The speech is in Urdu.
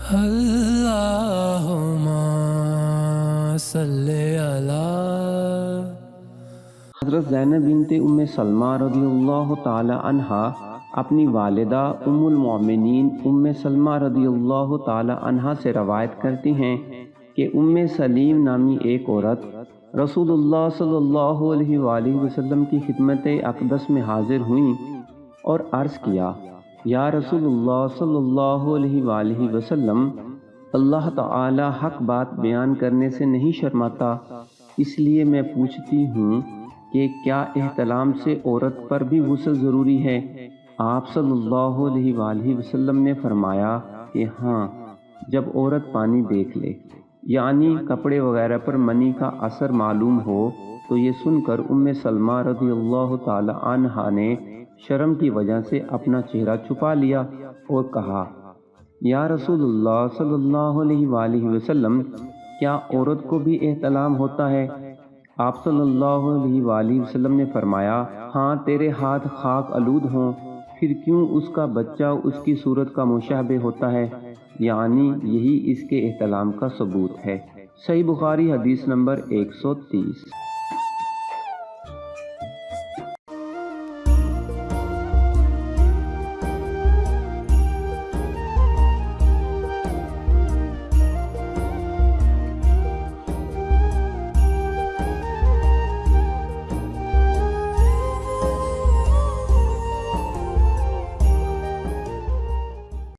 اللہم صلی علی۔ حضرت زینب بنت ام سلمہ رضی اللہ تعالی عنہا اپنی والدہ ام المؤمنین ام سلمہ رضی اللہ تعالی عنہا سے روایت کرتی ہیں کہ ام سلیم نامی ایک عورت رسول اللہ صلی اللہ علیہ وآلہ وسلم کی خدمت اقدس میں حاضر ہوئیں اور عرض کیا، یا رسول اللہ صلی اللہ علیہ وآلہ وسلم، اللہ تعالی حق بات بیان کرنے سے نہیں شرماتا، اس لیے میں پوچھتی ہوں کہ کیا احتلام سے عورت پر بھی غسل ضروری ہے؟ آپ صلی اللہ علیہ وآلہ وسلم نے فرمایا کہ ہاں، جب عورت پانی دیکھ لے، یعنی کپڑے وغیرہ پر منی کا اثر معلوم ہو۔ تو یہ سن کر ام سلمہ رضی اللہ تعالی عنہا نے شرم کی وجہ سے اپنا چہرہ چھپا لیا اور کہا، یا رسول اللہ صلی اللہ علیہ وآلہ وسلم، کیا عورت کو بھی احتلام ہوتا ہے؟ آپ صلی اللہ علیہ وآلہ وسلم نے فرمایا، ہاں، تیرے ہاتھ خاک آلود ہوں، پھر کیوں اس کا بچہ اس کی صورت کا مشابہ ہوتا ہے؟ یعنی یہی اس کے احتلام کا ثبوت ہے۔ صحیح بخاری حدیث نمبر 130۔